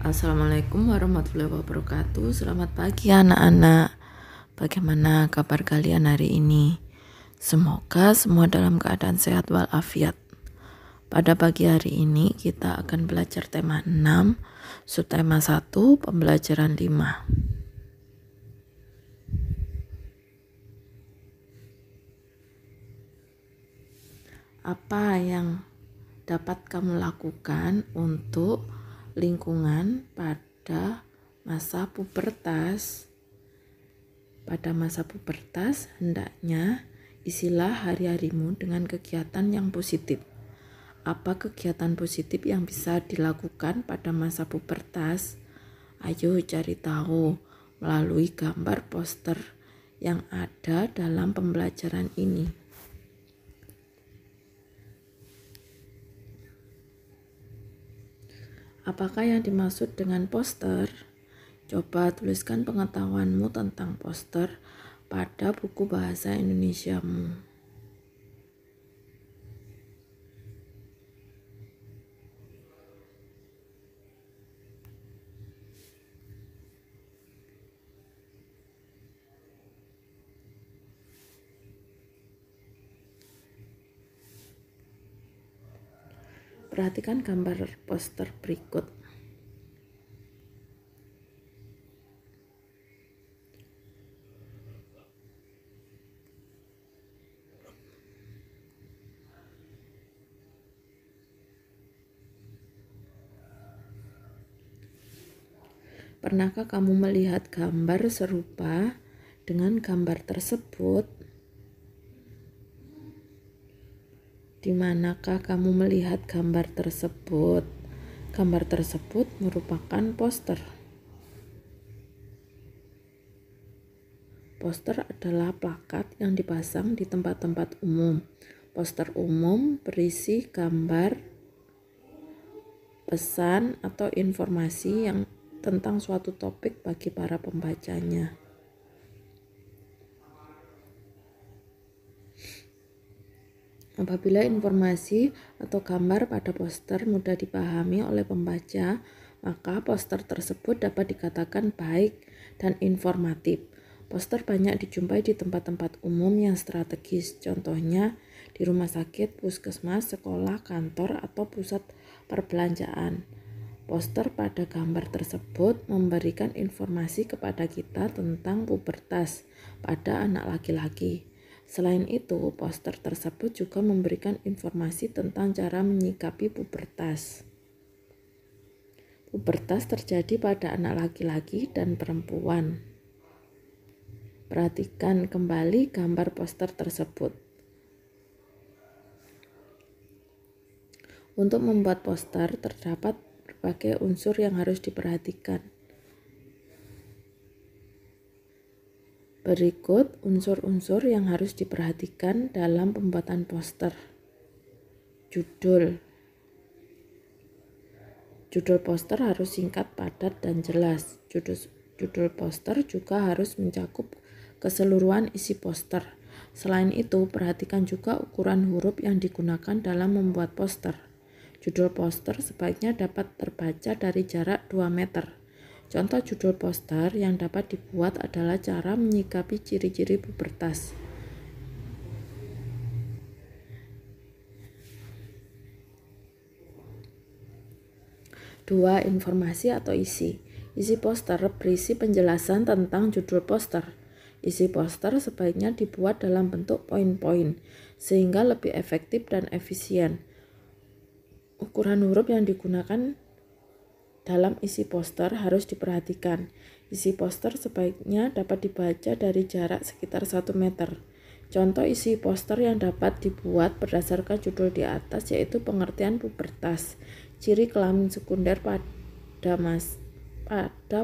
Assalamualaikum warahmatullahi wabarakatuh. Selamat pagi anak-anak. Bagaimana kabar kalian hari ini? Semoga semua dalam keadaan sehat walafiat. Pada pagi hari ini kita akan belajar tema 6, subtema 1, pembelajaran 5. Apa yang dapat kamu lakukan untuk lingkungan pada masa pubertas? Pada masa pubertas, hendaknya isilah hari-harimu dengan kegiatan yang positif. Apa kegiatan positif yang bisa dilakukan pada masa pubertas? Ayo cari tahu melalui gambar poster yang ada dalam pembelajaran ini. Apakah yang dimaksud dengan poster? Coba tuliskan pengetahuanmu tentang poster pada buku bahasa Indonesiamu. Perhatikan gambar poster berikut. Pernahkah kamu melihat gambar serupa dengan gambar tersebut? Di manakah kamu melihat gambar tersebut? Gambar tersebut merupakan poster. Poster adalah plakat yang dipasang di tempat-tempat umum. Poster umum berisi gambar, pesan, atau informasi yang tentang suatu topik bagi para pembacanya. Apabila informasi atau gambar pada poster mudah dipahami oleh pembaca, maka poster tersebut dapat dikatakan baik dan informatif. Poster banyak dijumpai di tempat-tempat umum yang strategis, contohnya di rumah sakit, puskesmas, sekolah, kantor, atau pusat perbelanjaan. Poster pada gambar tersebut memberikan informasi kepada kita tentang pubertas pada anak laki-laki. Selain itu, poster tersebut juga memberikan informasi tentang cara menyikapi pubertas. Pubertas terjadi pada anak laki-laki dan perempuan. Perhatikan kembali gambar poster tersebut. Untuk membuat poster, terdapat berbagai unsur yang harus diperhatikan. Berikut unsur-unsur yang harus diperhatikan dalam pembuatan poster. Judul poster harus singkat, padat, dan jelas. Judul poster juga harus mencakup keseluruhan isi poster. Selain itu, perhatikan juga ukuran huruf yang digunakan dalam membuat poster. Judul poster sebaiknya dapat terbaca dari jarak 2 meter. Contoh judul poster yang dapat dibuat adalah cara menyikapi ciri-ciri pubertas. Dua, informasi atau isi. Isi poster berisi penjelasan tentang judul poster. Isi poster sebaiknya dibuat dalam bentuk poin-poin, sehingga lebih efektif dan efisien. Ukuran huruf yang digunakan dalam isi poster harus diperhatikan. Isi poster sebaiknya dapat dibaca dari jarak sekitar 1 meter. Contoh isi poster yang dapat dibuat berdasarkan judul di atas yaitu pengertian pubertas, ciri kelamin sekunder pada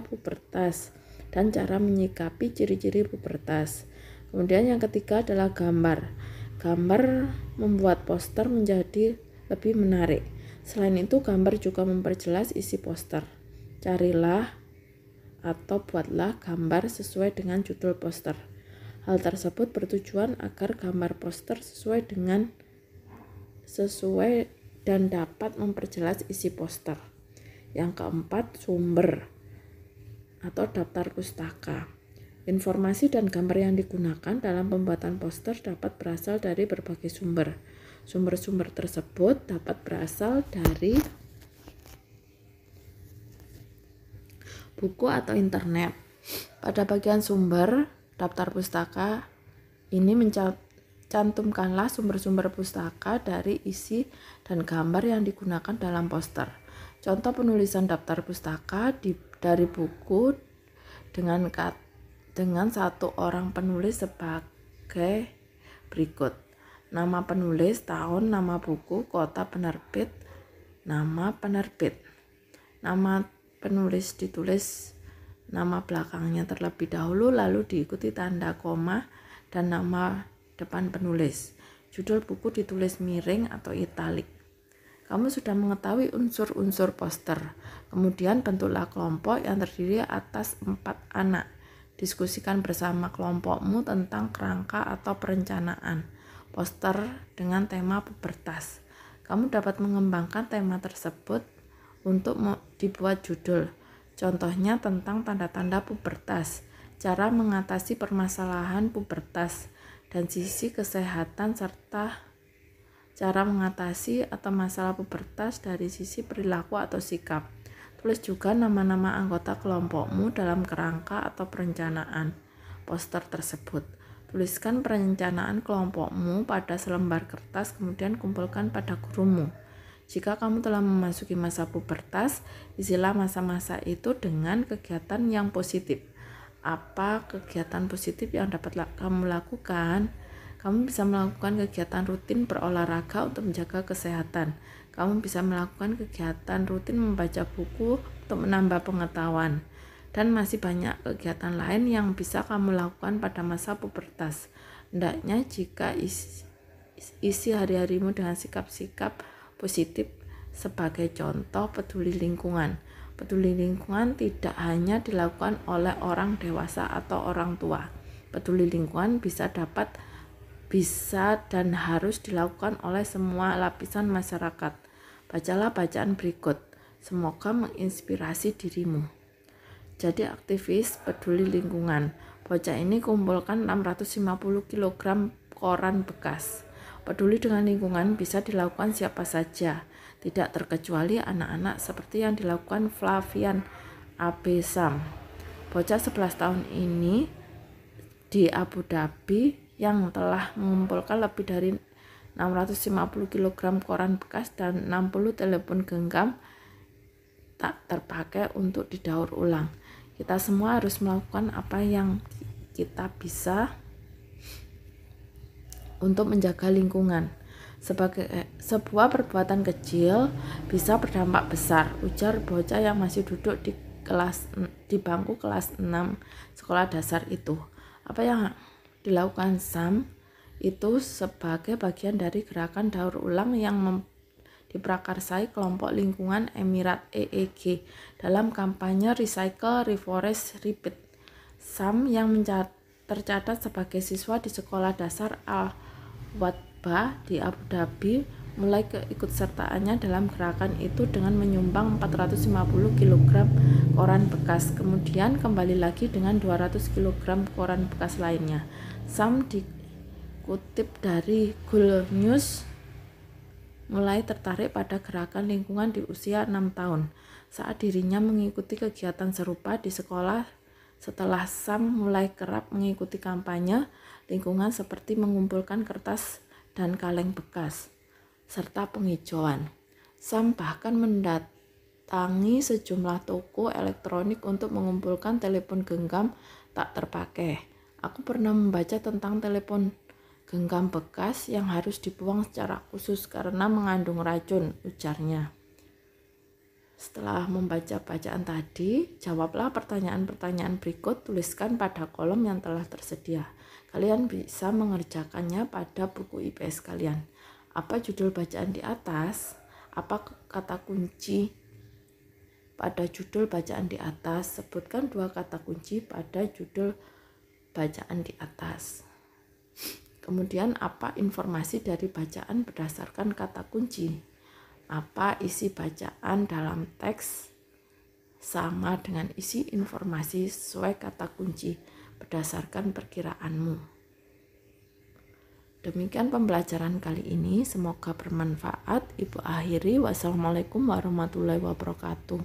pubertas, dan cara menyikapi ciri-ciri pubertas. Kemudian yang ketiga adalah gambar. Gambar membuat poster menjadi lebih menarik. Selain itu, gambar juga memperjelas isi poster. Carilah atau buatlah gambar sesuai dengan judul poster. Hal tersebut bertujuan agar gambar poster sesuai dan dapat memperjelas isi poster. Yang keempat, sumber atau daftar pustaka. Informasi dan gambar yang digunakan dalam pembuatan poster dapat berasal dari berbagai sumber. Sumber-sumber tersebut dapat berasal dari buku atau internet. Pada bagian sumber, daftar pustaka ini cantumkanlah sumber-sumber pustaka dari isi dan gambar yang digunakan dalam poster. Contoh penulisan daftar pustaka dari buku dengan satu orang penulis sebagai berikut: nama penulis, tahun, nama buku, kota penerbit, nama penerbit. Nama penulis ditulis nama belakangnya terlebih dahulu, lalu diikuti tanda koma dan nama depan penulis. Judul buku ditulis miring atau italik. Kamu sudah mengetahui unsur-unsur poster. Kemudian bentuklah kelompok yang terdiri atas 4 anak. Diskusikan bersama kelompokmu tentang kerangka atau perencanaan poster dengan tema pubertas. Kamu dapat mengembangkan tema tersebut untuk dibuat judul. Contohnya tentang tanda-tanda pubertas, cara mengatasi permasalahan pubertas, dan sisi kesehatan serta cara mengatasi atau masalah pubertas dari sisi perilaku atau sikap. Tulis juga nama-nama anggota kelompokmu dalam kerangka atau perencanaan poster tersebut. Tuliskan perencanaan kelompokmu pada selembar kertas, kemudian kumpulkan pada gurumu. Jika kamu telah memasuki masa pubertas, isilah masa-masa itu dengan kegiatan yang positif. Apa kegiatan positif yang dapat kamu lakukan? Kamu bisa melakukan kegiatan rutin berolahraga untuk menjaga kesehatan. Kamu bisa melakukan kegiatan rutin membaca buku untuk menambah pengetahuan. Dan masih banyak kegiatan lain yang bisa kamu lakukan pada masa pubertas. Hendaknya jika isi hari-harimu dengan sikap-sikap positif. Sebagai contoh, peduli lingkungan. Peduli lingkungan tidak hanya dilakukan oleh orang dewasa atau orang tua. Peduli lingkungan bisa dan harus dilakukan oleh semua lapisan masyarakat. Bacalah bacaan berikut. Semoga menginspirasi dirimu. Jadi aktivis peduli lingkungan. Bocah ini kumpulkan 650 kg koran bekas. Peduli dengan lingkungan bisa dilakukan siapa saja, tidak terkecuali anak-anak seperti yang dilakukan Flavian Abesam. Bocah 11 tahun ini di Abu Dhabi yang telah mengumpulkan lebih dari 650 kg koran bekas dan 60 telepon genggam tak terpakai untuk didaur ulang. Kita semua harus melakukan apa yang kita bisa untuk menjaga lingkungan. Sebuah perbuatan kecil bisa berdampak besar, ujar bocah yang masih duduk di bangku kelas 6 sekolah dasar itu. Apa yang dilakukan Sam itu sebagai bagian dari gerakan daur ulang yang diprakarsai kelompok lingkungan Emirat EEG dalam kampanye Recycle, Reforest, Repeat. Sam yang tercatat sebagai siswa di sekolah dasar Al-Wadbah di Abu Dhabi mulai keikutsertaannya dalam gerakan itu dengan menyumbang 450 kg koran bekas, kemudian kembali lagi dengan 200 kg koran bekas lainnya. Sam dikutip dari Gul News mulai tertarik pada gerakan lingkungan di usia 6 tahun saat dirinya mengikuti kegiatan serupa di sekolah. Setelah Sam mulai kerap mengikuti kampanye lingkungan seperti mengumpulkan kertas dan kaleng bekas serta penghijauan. Sam bahkan mendatangi sejumlah toko elektronik untuk mengumpulkan telepon genggam tak terpakai. Aku pernah membaca tentang telepon genggam bekas yang harus dibuang secara khusus karena mengandung racun, ujarnya. Setelah membaca bacaan tadi, jawablah pertanyaan-pertanyaan berikut, tuliskan pada kolom yang telah tersedia. Kalian bisa mengerjakannya pada buku IPS kalian. Apa judul bacaan di atas? Apa kata kunci pada judul bacaan di atas? Sebutkan 2 kata kunci pada judul bacaan di atas. Kemudian apa informasi dari bacaan berdasarkan kata kunci? Apa isi bacaan dalam teks sama dengan isi informasi sesuai kata kunci berdasarkan perkiraanmu. Demikian pembelajaran kali ini, semoga bermanfaat. Ibu akhiri, wassalamualaikum warahmatullahi wabarakatuh.